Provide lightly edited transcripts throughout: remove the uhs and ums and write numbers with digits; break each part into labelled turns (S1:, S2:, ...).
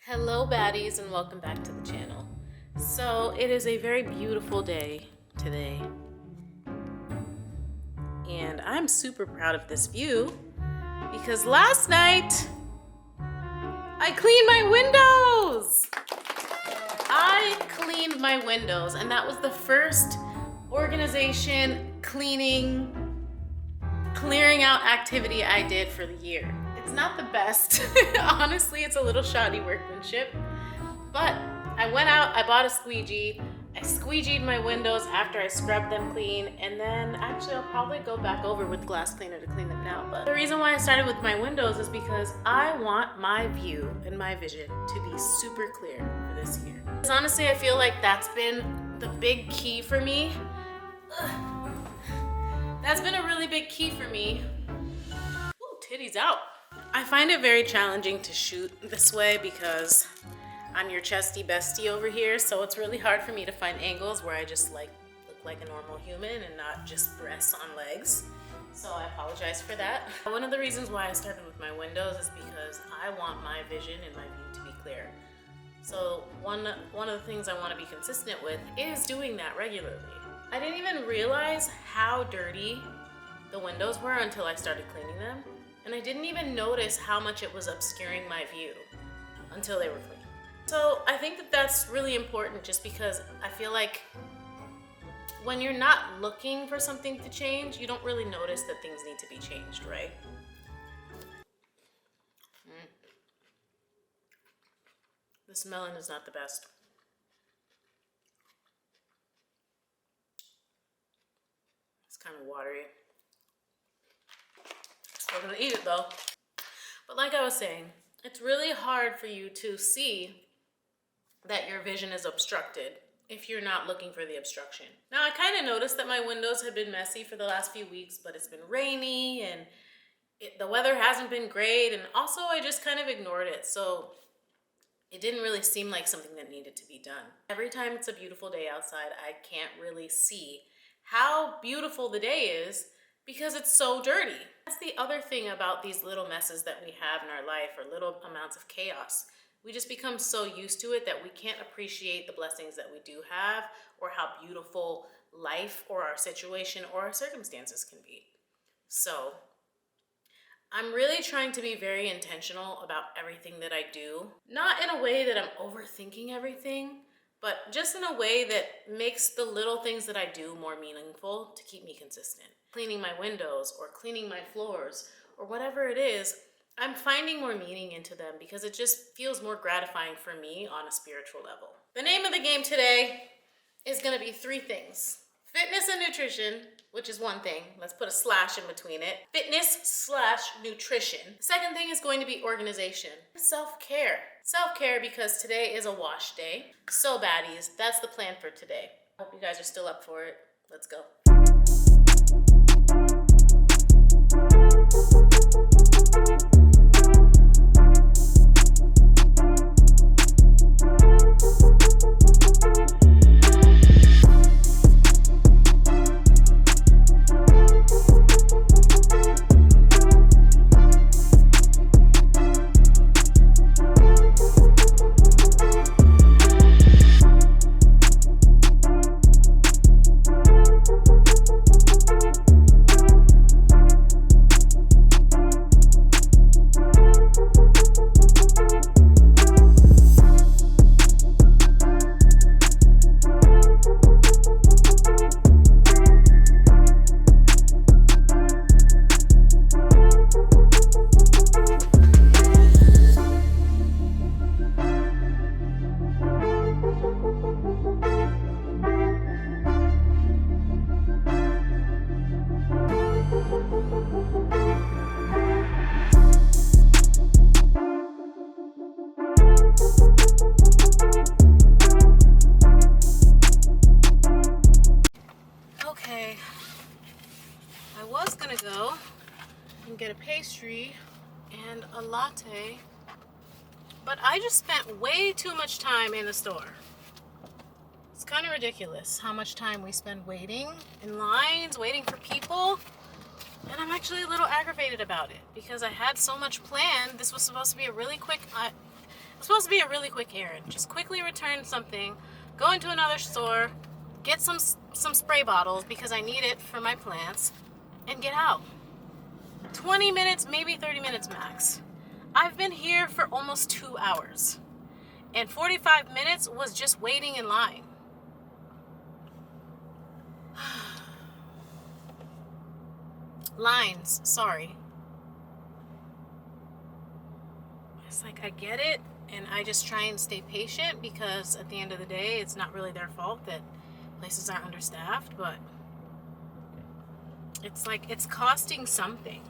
S1: Hello baddies and welcome back to the channel. So it is a very beautiful day today and I'm super proud of this view because last night I cleaned my windows. I cleaned my windows and that was the first organization, clearing out activity I did for the year. It's not the best. Honestly, it's a little shoddy workmanship. But I went out, I bought a squeegee, I squeegeed my windows after I scrubbed them clean, and then actually I'll probably go back over with glass cleaner to clean them now. But the reason why I started with my windows is because I want my view and my vision to be super clear for this year. Because honestly, I feel like that's been the big key for me. That's been a really big key for me. Ooh, titties out. I find it very challenging to shoot this way because I'm your chesty bestie over here, so it's really hard for me to find angles where I just look like a normal human and not just breasts on legs. So I apologize for that. One of the reasons why I started with my windows is because I want my vision and my view to be clear. So one of the things I want to be consistent with is doing that regularly. I didn't even realize how dirty the windows were until I started cleaning them. And I didn't even notice how much it was obscuring my view until they were clean. So I think that that's really important just because I feel like when you're not looking for something to change, you don't really notice that things need to be changed, right? This melon is not the best. It's kind of watery. We're gonna eat it though. But like I was saying, it's really hard for you to see that your vision is obstructed if you're not looking for the obstruction. Now I kind of noticed that my windows have been messy for the last few weeks, but it's been rainy and the weather hasn't been great, and also I just kind of ignored it. So it didn't really seem like something that needed to be done. Every time it's a beautiful day outside, I can't really see how beautiful the day is because it's so dirty. That's the other thing about these little messes that we have in our life, or little amounts of chaos. We just become so used to it that we can't appreciate the blessings that we do have, or how beautiful life or our situation or our circumstances can be. So I'm really trying to be very intentional about everything that I do. Not in a way that I'm overthinking everything, but just in a way that makes the little things that I do more meaningful to keep me consistent. Cleaning my windows or cleaning my floors or whatever it is, I'm finding more meaning into them because it just feels more gratifying for me on a spiritual level. The name of the game today is gonna be 3 things. Fitness and nutrition, which is one thing. Let's put a slash in between it. Fitness/nutrition. The second thing is going to be organization. Self-care. Self-care because today is a wash day. So baddies, that's the plan for today. Hope you guys are still up for it. Let's go. Okay, I was gonna go and get a pastry and a latte, but I just spent way too much time in the store. It's kind of ridiculous how much time we spend waiting in lines, waiting for people, and I'm actually a little aggravated about it because I had so much planned. This was supposed to be a really quick supposed to be a really quick errand. Just quickly return something, go into another store, get some spray bottles because I need it for my plants, and get out. 20 minutes, maybe 30 minutes max. I've been here for almost 2 hours. And 45 minutes was just waiting in line. Lines, sorry. It's like, I get it, and I just try and stay patient because at the end of the day, it's not really their fault that places are understaffed, but it's like, it's costing something.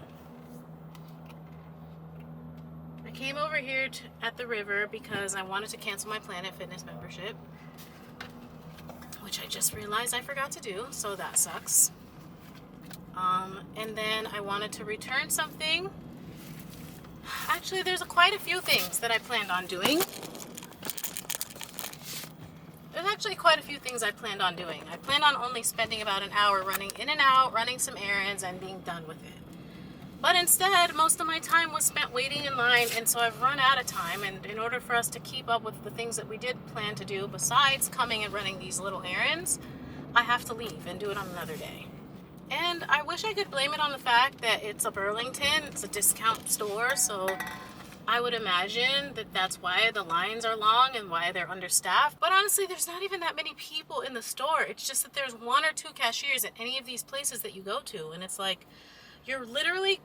S1: I came over here at the river because I wanted to cancel my Planet Fitness membership, which I just realized I forgot to do, so that sucks. And then I wanted to return something. Actually, there's quite a few things that I planned on doing. There's actually quite a few things I planned on doing. I planned on only spending about an hour running in and out, running some errands, and being done with it. But instead, most of my time was spent waiting in line, and so I've run out of time. And in order for us to keep up with the things that we did plan to do, besides coming and running these little errands, I have to leave and do it on another day. And I wish I could blame it on the fact that it's a Burlington, it's a discount store, so I would imagine that that's why the lines are long and why they're understaffed. But honestly, there's not even that many people in the store. It's just that there's 1 or 2 cashiers at any of these places that you go to. And it's like, you're literally,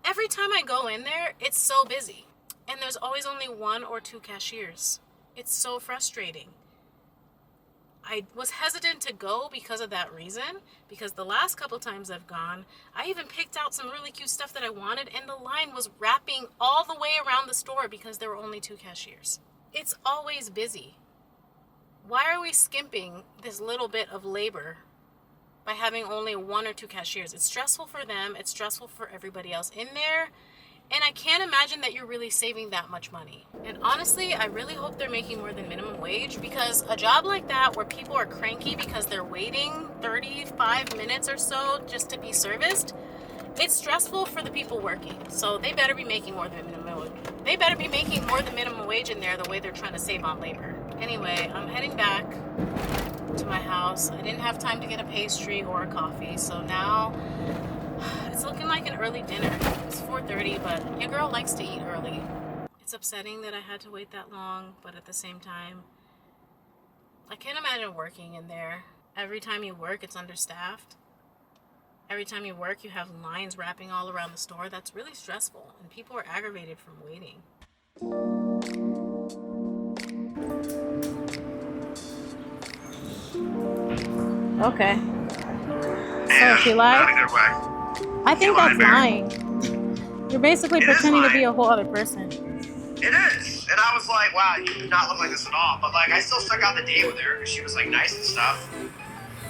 S1: every time I go in there, it's so busy. And there's always only 1 or 2 cashiers. It's so frustrating. I was hesitant to go because of that reason, because the last couple times I've gone, I even picked out some really cute stuff that I wanted, and the line was wrapping all the way around the store because there were only 2 cashiers. It's always busy. Why are we skimping this little bit of labor by having only 1 or 2 cashiers? It's stressful for them, it's stressful for everybody else in there, and I can't imagine that you're really saving that much money. And honestly, I really hope they're making more than minimum wage, because a job like that where people are cranky because they're waiting 35 minutes or so just to be serviced, it's stressful for the people working. So they better be making more than minimum wage. They better be making more than minimum wage in there the way they're trying to save on labor. Anyway, I'm heading back to my house. I didn't have time to get a pastry or a coffee, so now it's looking like an early dinner. It's 4:30, but your girl likes to eat early. It's upsetting that I had to wait that long, but at the same time, I can't imagine working in there. Every time you work, it's understaffed. Every time you work, you have lines wrapping all around the store. That's really stressful, and people are aggravated from waiting. Okay. So she lied?
S2: Not a good way.
S1: I think that's lying. You're basically pretending to be a whole other person.
S2: It is. And I was like, wow, you do not look like this at all. But like, I still stuck out the date with her because she was like nice and stuff.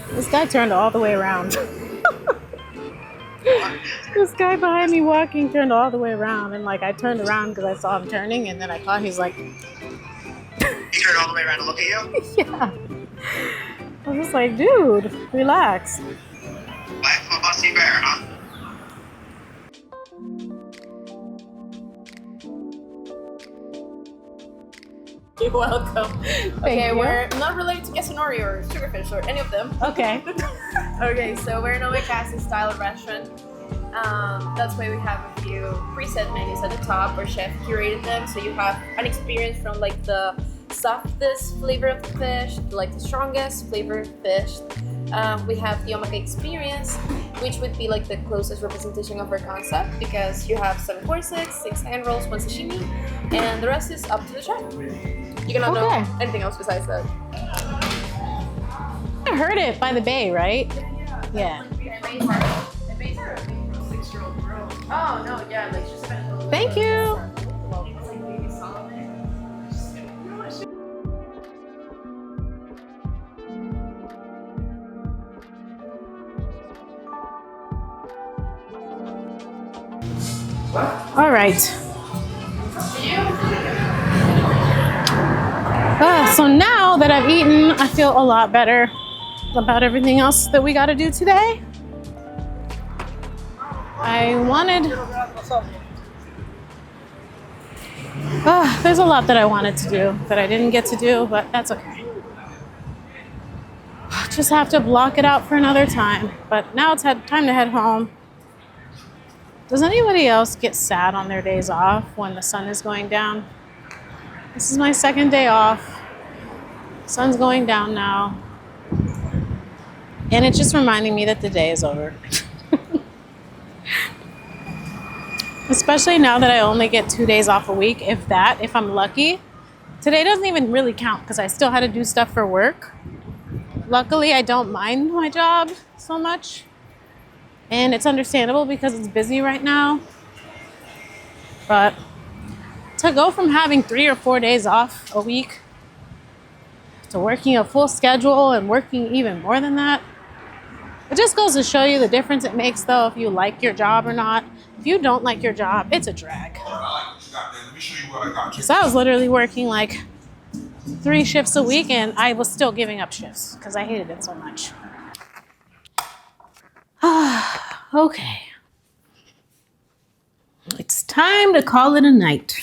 S1: This guy turned all the way around. This guy behind me walking turned all the way around, and like I turned around because I saw him turning, and then I thought he's like.
S2: He turned all the way around to look at you?
S1: Yeah. I was just like, dude, relax.
S2: Like a busty bear, huh?
S3: You're welcome.
S1: Okay,
S3: we're not related to Yasunori or Sugarfish or any of them.
S1: Okay.
S3: Okay, so we're an omakase style restaurant. That's why we have a few preset menus at the top where chef curated them, so you have an experience from like the softest flavor of the fish to like the strongest flavor of fish. We have the omake experience, which would be like the closest representation of our concept, because you have 7 courses, 6 hand rolls, 1 sashimi, and the rest is up to the chef. You cannot know anything else besides that.
S1: I heard it by the bay, right? Yeah.
S3: I made her a 6-year-old girl. Oh no, yeah, like she spent a little.
S1: Thank you. All right. So now that I've eaten, I feel a lot better about everything else that we got to do today. I wanted There's a lot that I wanted to do that I didn't get to do, but that's okay. Just have to block it out for another time. But now it's time to head home. Does anybody else get sad on their days off when the sun is going down? This is my second day off. Sun's going down now. And it's just reminding me that the day is over. Especially now that I only get 2 days off a week, if that, if I'm lucky. Today doesn't even really count because I still had to do stuff for work. Luckily, I don't mind my job so much. And it's understandable because it's busy right now. But to go from having 3 or 4 days off a week to working a full schedule and working even more than that, it just goes to show you the difference it makes, though, if you like your job or not. If you don't like your job, it's a drag. Because I was literally working like 3 shifts a week and I was still giving up shifts because I hated it so much. Okay. It's time to call it a night.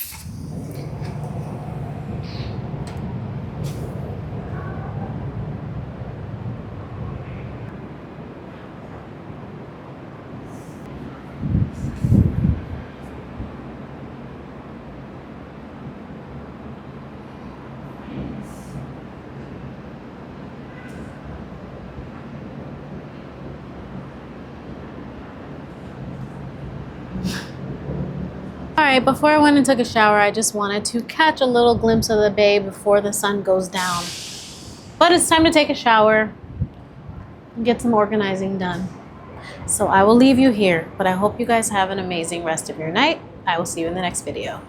S1: Alright, before I went and took a shower, I just wanted to catch a little glimpse of the bay before the sun goes down. But it's time to take a shower and get some organizing done. So I will leave you here, but I hope you guys have an amazing rest of your night. I will see you in the next video.